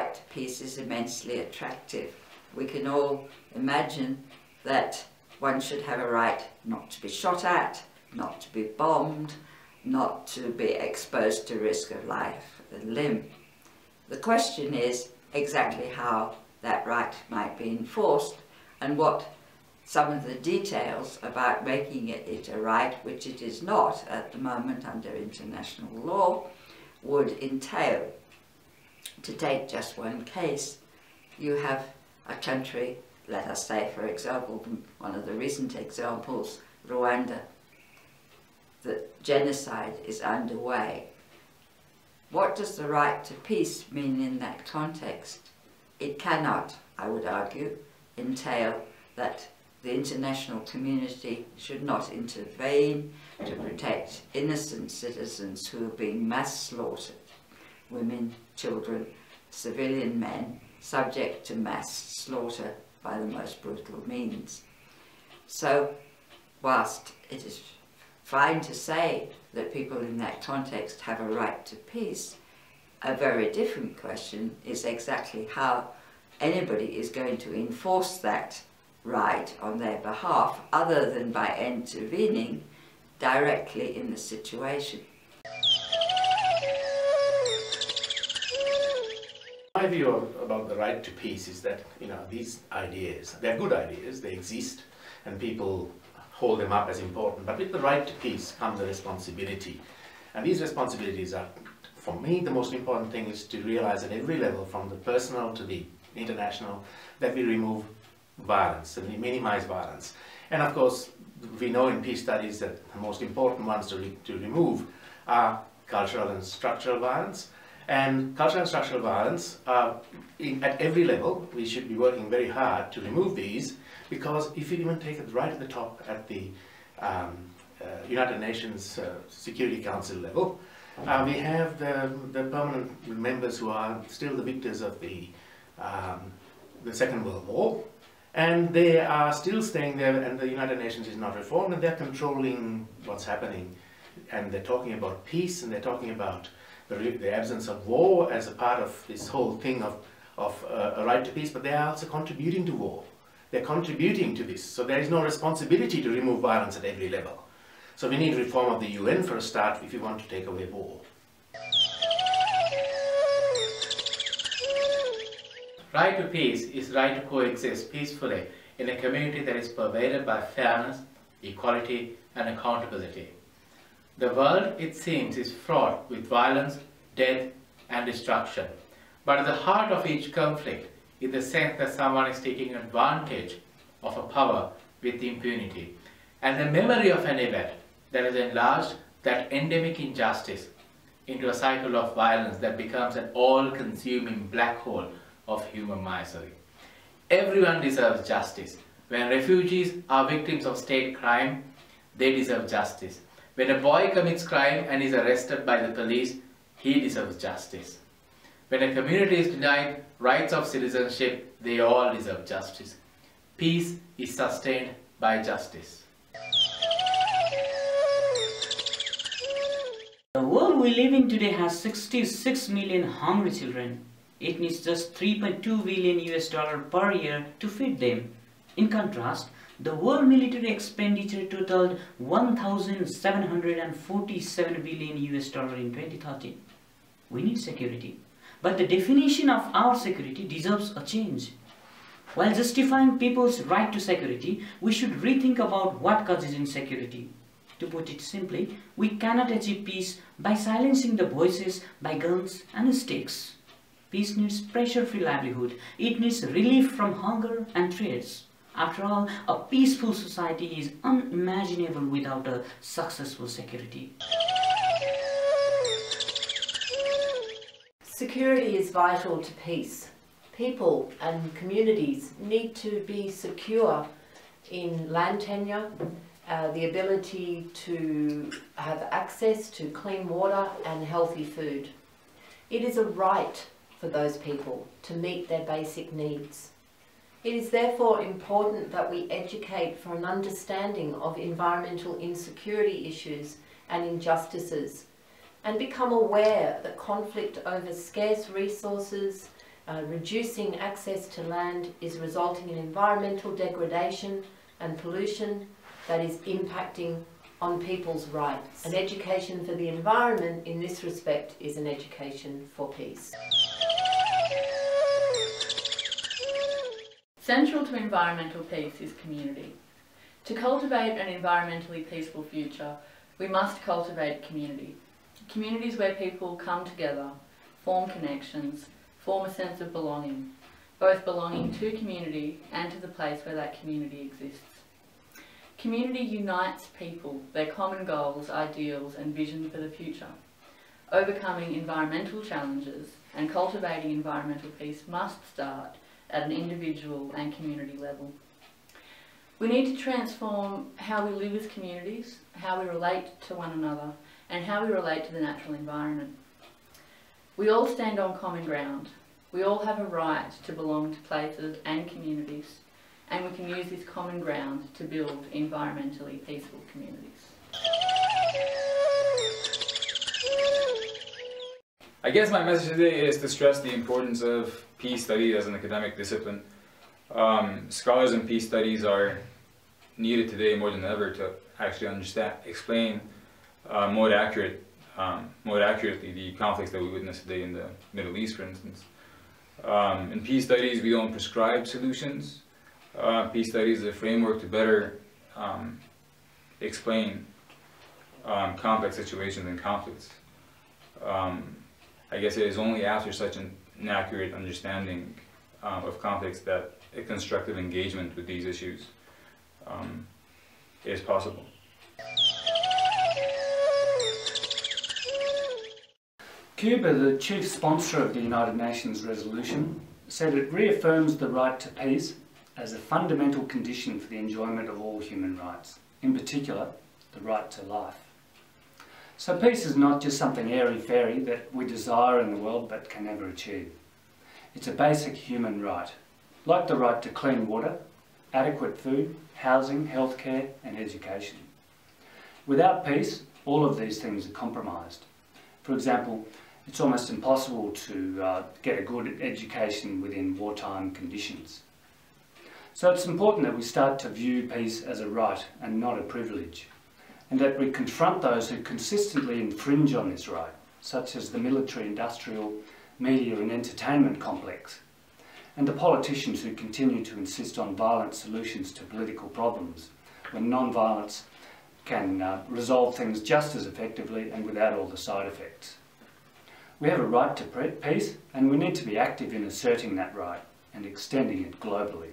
right to peace is immensely attractive. We can all imagine that one should have a right not to be shot at, not to be bombed, not to be exposed to risk of life and limb. The question is exactly how that right might be enforced and what some of the details about making it a right, which it is not at the moment under international law, would entail. To take just one case, you have a country, let us say for example, one of the recent examples, Rwanda. The genocide is underway. What does the right to peace mean in that context? It cannot, I would argue, entail that the international community should not intervene to protect innocent citizens who are being mass slaughtered, women, children, civilian men, subject to mass slaughter by the most brutal means. So, whilst it is fine to say that people in that context have a right to peace, a very different question is exactly how anybody is going to enforce that right on their behalf, other than by intervening directly in the situation. My view about the right to peace is that, these ideas, they're good ideas, they exist, and people hold them up as important. But with the right to peace comes a responsibility. And these responsibilities are, for me, the most important thing is to realize at every level, from the personal to the international, that we remove violence and we minimize violence. And of course, we know in peace studies that the most important ones to remove are cultural and structural violence. And cultural and structural violence, at every level, we should be working very hard to remove these, because if you even take it right at the top, at the United Nations Security Council level, we have the permanent members who are still the victors of the Second World War, and they are still staying there, and the United Nations is not reformed, and they're controlling what's happening, and they're talking about peace, and they're talking about the absence of war as a part of this whole thing of a right to peace, but they are also contributing to war. They're contributing to this, so there is no responsibility to remove violence at every level. So we need reform of the UN for a start if we want to take away war. Right to peace is right to coexist peacefully in a community that is pervaded by fairness, equality and accountability. The world, it seems, is fraught with violence, death and destruction. But at the heart of each conflict is the sense that someone is taking advantage of a power with impunity, and the memory of an event that has enlarged that endemic injustice into a cycle of violence that becomes an all-consuming black hole of human misery. Everyone deserves justice. When refugees are victims of state crime, they deserve justice. When a boy commits crime and is arrested by the police, he deserves justice. When a community is denied rights of citizenship, they all deserve justice. Peace is sustained by justice. The world we live in today has 66 million hungry children. It needs just $3.2 billion per year to feed them. In contrast, the world military expenditure totaled $1,747 billion in 2013. We need security, but the definition of our security deserves a change. While justifying people's right to security, we should rethink about what causes insecurity. To put it simply, we cannot achieve peace by silencing the voices by guns and sticks. Peace needs pressure-free livelihood. It needs relief from hunger and threats. After all, a peaceful society is unimaginable without a successful security. Security is vital to peace. People and communities need to be secure in land tenure, the ability to have access to clean water and healthy food. It is a right for those people to meet their basic needs. It is therefore important that we educate for an understanding of environmental insecurity issues and injustices, and become aware that conflict over scarce resources Reducing access to land is resulting in environmental degradation and pollution that is impacting on people's rights. An education for the environment in this respect is an education for peace. Central to environmental peace is community. To cultivate an environmentally peaceful future, we must cultivate community. Communities where people come together, form connections, form a sense of belonging, both belonging to community and to the place where that community exists. Community unites people, their common goals, ideals and vision for the future. Overcoming environmental challenges and cultivating environmental peace must start at an individual and community level. We need to transform how we live as communities, how we relate to one another, and how we relate to the natural environment. We all stand on common ground. We all have a right to belong to places and communities, and we can use this common ground to build environmentally peaceful communities. I guess my message today is to stress the importance of peace studies as an academic discipline. Scholars in peace studies are needed today more than ever to actually explain more accurately the conflicts that we witness today in the Middle East, for instance. In peace studies, we don't prescribe solutions. Peace studies is a framework to better explain complex situations and conflicts. I guess it is only after such an accurate understanding of conflicts that a constructive engagement with these issues is possible. Cuba, the chief sponsor of the United Nations resolution, said it reaffirms the right to peace as a fundamental condition for the enjoyment of all human rights, in particular, the right to life. So peace is not just something airy-fairy that we desire in the world but can never achieve. It's a basic human right, like the right to clean water, adequate food, housing, healthcare and education. Without peace, all of these things are compromised. For example, it's almost impossible to get a good education within wartime conditions. So it's important that we start to view peace as a right and not a privilege, and that we confront those who consistently infringe on this right, such as the military, industrial, media and entertainment complex, and the politicians who continue to insist on violent solutions to political problems, when non-violence can resolve things just as effectively and without all the side effects. We have a right to peace, and we need to be active in asserting that right and extending it globally.